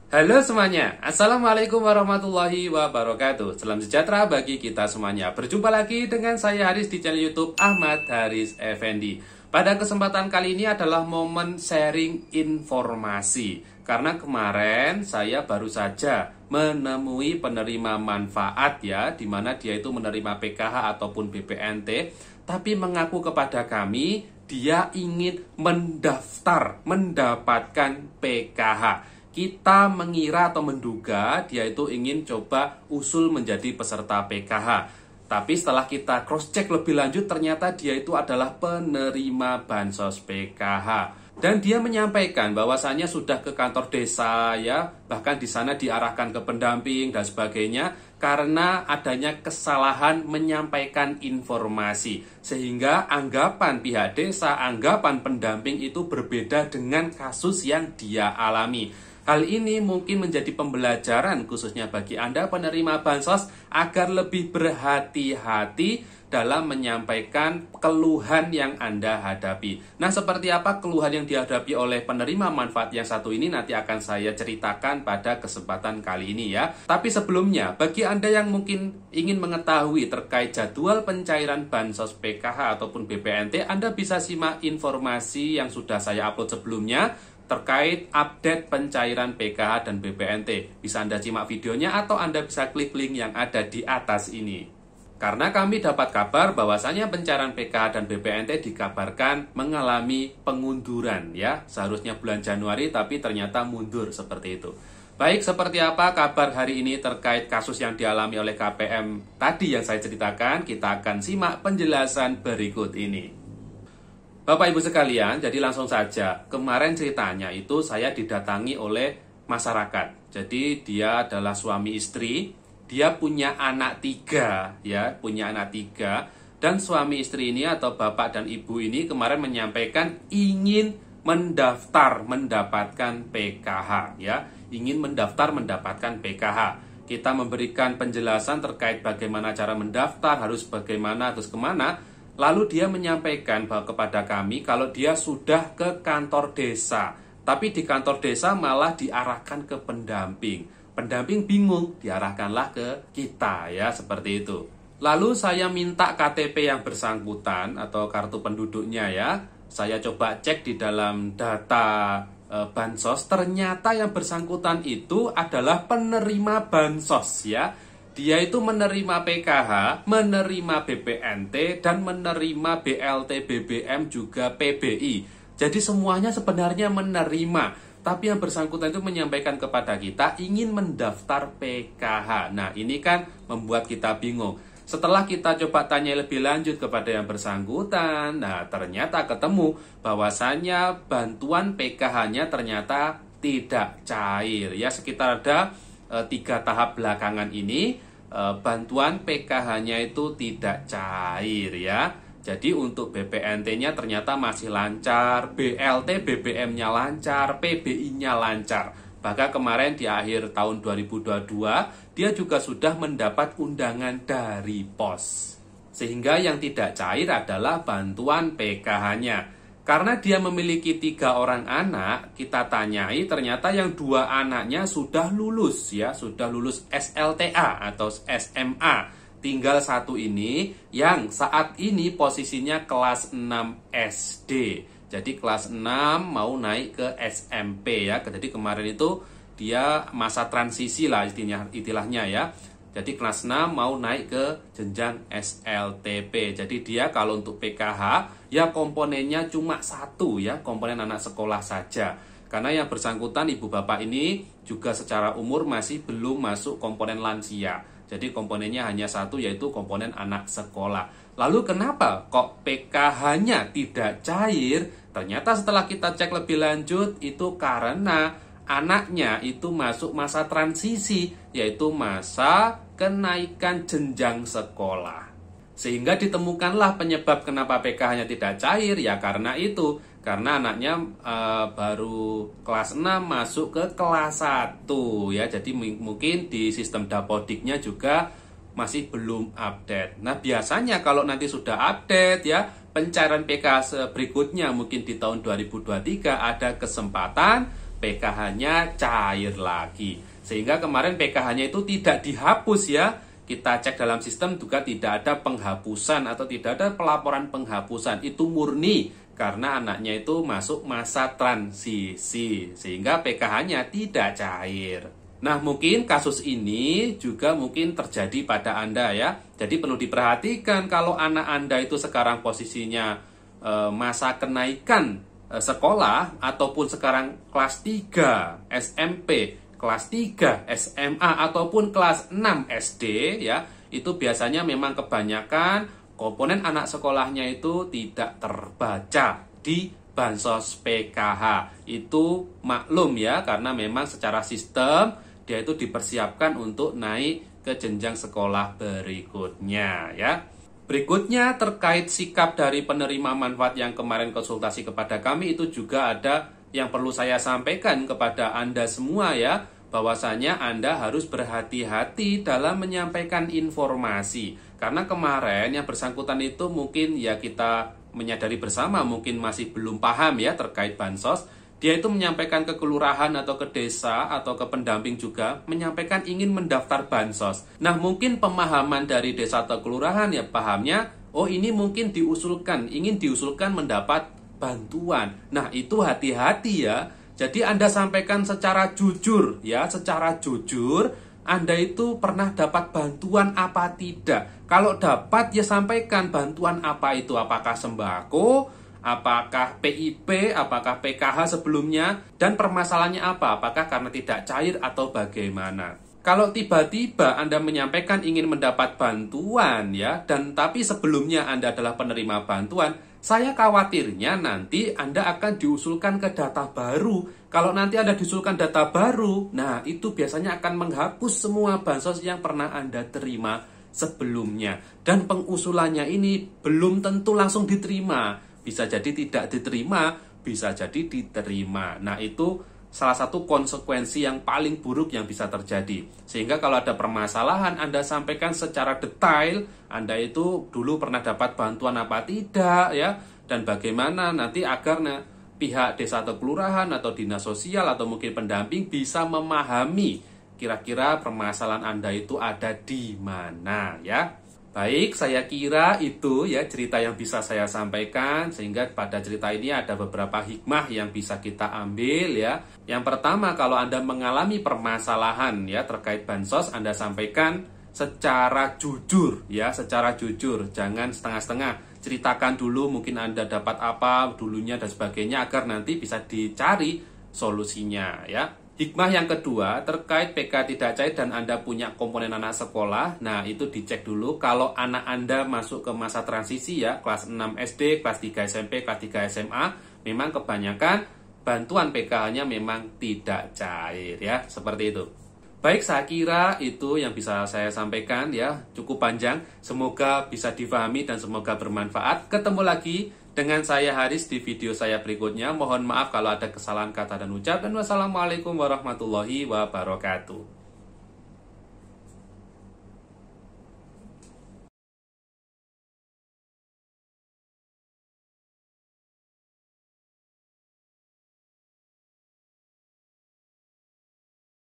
Halo semuanya, Assalamualaikum warahmatullahi wabarakatuh. Salam sejahtera bagi kita semuanya. Berjumpa lagi dengan saya Haris di channel YouTube Ahmad Haris Effendi. Pada kesempatan kali ini adalah momen sharing informasi. Karena kemarin saya baru saja menemui penerima manfaat ya, di mana dia itu menerima PKH ataupun BPNT, tapi mengaku kepada kami dia ingin mendapatkan PKH. Kita mengira atau menduga dia itu ingin coba usul menjadi peserta PKH. Tapi setelah kita cross check lebih lanjut, ternyata dia itu adalah penerima bansos PKH. Dan dia menyampaikan bahwasannya sudah ke kantor desa ya, bahkan di sana diarahkan ke pendamping dan sebagainya karena adanya kesalahan menyampaikan informasi. Sehingga anggapan pihak desa, anggapan pendamping itu berbeda dengan kasus yang dia alami. Hal ini mungkin menjadi pembelajaran khususnya bagi Anda penerima bansos agar lebih berhati-hati dalam menyampaikan keluhan yang Anda hadapi. Nah, seperti apa keluhan yang dihadapi oleh penerima manfaat yang satu ini nanti akan saya ceritakan pada kesempatan kali ini ya. Tapi sebelumnya, bagi Anda yang mungkin ingin mengetahui terkait jadwal pencairan bansos PKH ataupun BPNT, Anda bisa simak informasi yang sudah saya upload sebelumnya terkait update pencairan PKH dan BPNT. Bisa Anda simak videonya atau Anda bisa klik link yang ada di atas ini. Karena kami dapat kabar bahwasanya pencairan PKH dan BPNT dikabarkan mengalami pengunduran ya. Seharusnya bulan Januari tapi ternyata mundur seperti itu. Baik, seperti apa kabar hari ini terkait kasus yang dialami oleh KPM tadi yang saya ceritakan? Kita akan simak penjelasan berikut ini. Bapak Ibu sekalian, jadi langsung saja. Kemarin ceritanya itu saya didatangi oleh masyarakat. Jadi dia adalah suami istri, dia punya anak 3 ya, punya anak 3. Dan suami istri ini atau bapak dan ibu ini kemarin menyampaikan ingin mendapatkan PKH ya, ingin mendapatkan PKH. Kita memberikan penjelasan terkait bagaimana cara mendaftar, harus bagaimana, terus kemana. Lalu dia menyampaikan kepada kami kalau dia sudah ke kantor desa. Tapi di kantor desa malah diarahkan ke pendamping. Pendamping bingung, diarahkanlah ke kita ya, seperti itu. Lalu saya minta KTP yang bersangkutan atau kartu penduduknya ya. Saya coba cek di dalam data bansos, ternyata yang bersangkutan itu adalah penerima bansos ya. Dia itu menerima PKH, menerima BPNT, dan menerima BLT, BBM, juga PBI. Jadi semuanya sebenarnya menerima. Tapi yang bersangkutan itu menyampaikan kepada kita ingin mendaftar PKH. Nah, ini kan membuat kita bingung. Setelah kita coba tanya lebih lanjut kepada yang bersangkutan, nah ternyata ketemu bahwasannya bantuan PKH-nya ternyata tidak cair. Ya, sekitar ada 3 tahap belakangan ini bantuan PKH-nya itu tidak cair ya. Jadi untuk BPNT-nya ternyata masih lancar, BLT BBM-nya lancar, PBI-nya lancar. Bahkan kemarin di akhir tahun 2022 dia juga sudah mendapat undangan dari pos. Sehingga yang tidak cair adalah bantuan PKH-nya. Karena dia memiliki 3 orang anak, kita tanyai ternyata yang 2 anaknya sudah lulus ya, sudah lulus SLTA atau SMA. Tinggal 1 ini yang saat ini posisinya kelas 6 SD. Jadi kelas 6 mau naik ke SMP ya. Jadi kemarin itu dia masa transisi lah istilahnya ya. Jadi kelas 6 mau naik ke jenjang SLTP. Jadi dia kalau untuk PKH ya komponennya cuma 1 ya, komponen anak sekolah saja. Karena yang bersangkutan ibu bapak ini juga secara umur masih belum masuk komponen lansia. Jadi komponennya hanya 1 yaitu komponen anak sekolah. Lalu kenapa kok PKH-nya tidak cair? Ternyata setelah kita cek lebih lanjut itu karena anaknya itu masuk masa transisi, yaitu masa kenaikan jenjang sekolah. Sehingga ditemukanlah penyebab kenapa PKH-nya tidak cair, ya karena itu. Karena anaknya baru kelas 6 masuk ke kelas 1 ya. Jadi mungkin di sistem Dapodiknya juga masih belum update. Nah, biasanya kalau nanti sudah update ya, pencairan PKH berikutnya mungkin di tahun 2023 ada kesempatan PKH-nya cair lagi. Sehingga kemarin PKH-nya itu tidak dihapus ya. Kita cek dalam sistem juga tidak ada penghapusan atau tidak ada pelaporan penghapusan. Itu murni karena anaknya itu masuk masa transisi. Sehingga PKH-nya tidak cair. Nah, mungkin kasus ini juga mungkin terjadi pada Anda ya. Jadi perlu diperhatikan kalau anak Anda itu sekarang posisinya masa kenaikan sekolah ataupun sekarang kelas 3 SMP, kelas 3 SMA ataupun kelas 6 SD ya, itu biasanya memang kebanyakan komponen anak sekolahnya itu tidak terbaca di bansos PKH. Itu maklum ya, karena memang secara sistem dia itu dipersiapkan untuk naik ke jenjang sekolah berikutnya ya. Berikutnya terkait sikap dari penerima manfaat yang kemarin konsultasi kepada kami, itu juga ada yang perlu saya sampaikan kepada Anda semua ya, bahwasanya Anda harus berhati-hati dalam menyampaikan informasi. Karena kemarin yang bersangkutan itu mungkin ya kita menyadari bersama mungkin masih belum paham ya terkait bansos. Dia itu menyampaikan ke kelurahan atau ke desa atau ke pendamping juga menyampaikan ingin mendaftar bansos. Nah, mungkin pemahaman dari desa atau kelurahan ya pahamnya, oh ini mungkin ingin diusulkan mendapat bantuan. Nah, itu hati-hati ya. Jadi Anda sampaikan secara jujur ya, secara jujur Anda itu pernah dapat bantuan apa tidak. Kalau dapat ya sampaikan bantuan apa itu, apakah sembako, apakah PIP, apakah PKH sebelumnya, dan permasalahannya apa, apakah karena tidak cair atau bagaimana. Kalau tiba-tiba Anda menyampaikan ingin mendapat bantuan ya, dan tapi sebelumnya Anda adalah penerima bantuan, saya khawatirnya nanti Anda akan diusulkan ke data baru. Kalau nanti Anda diusulkan data baru, nah itu biasanya akan menghapus semua bansos yang pernah Anda terima sebelumnya. Dan pengusulannya ini belum tentu langsung diterima. Bisa jadi tidak diterima, bisa jadi diterima. Nah itu salah satu konsekuensi yang paling buruk yang bisa terjadi. Sehingga kalau ada permasalahan Anda sampaikan secara detail, Anda itu dulu pernah dapat bantuan apa tidak ya, dan bagaimana nanti agar pihak desa atau kelurahan atau dinas sosial atau mungkin pendamping bisa memahami kira-kira permasalahan Anda itu ada di mana ya. Baik, saya kira itu ya cerita yang bisa saya sampaikan, sehingga pada cerita ini ada beberapa hikmah yang bisa kita ambil ya. Yang pertama, kalau Anda mengalami permasalahan ya terkait bansos, Anda sampaikan secara jujur ya, secara jujur, jangan setengah-setengah. Ceritakan dulu mungkin Anda dapat apa dulunya dan sebagainya agar nanti bisa dicari solusinya ya. Hikmah yang kedua, terkait PK tidak cair dan Anda punya komponen anak sekolah, nah itu dicek dulu kalau anak Anda masuk ke masa transisi ya, kelas 6 SD, kelas 3 SMP, kelas 3 SMA, memang kebanyakan bantuan PKH-nya memang tidak cair ya, seperti itu. Baik, saya kira itu yang bisa saya sampaikan ya, cukup panjang, semoga bisa difahami dan semoga bermanfaat. Ketemu lagi dengan saya Haris di video saya berikutnya. Mohon maaf kalau ada kesalahan kata dan ucap, dan wassalamualaikum warahmatullahi wabarakatuh.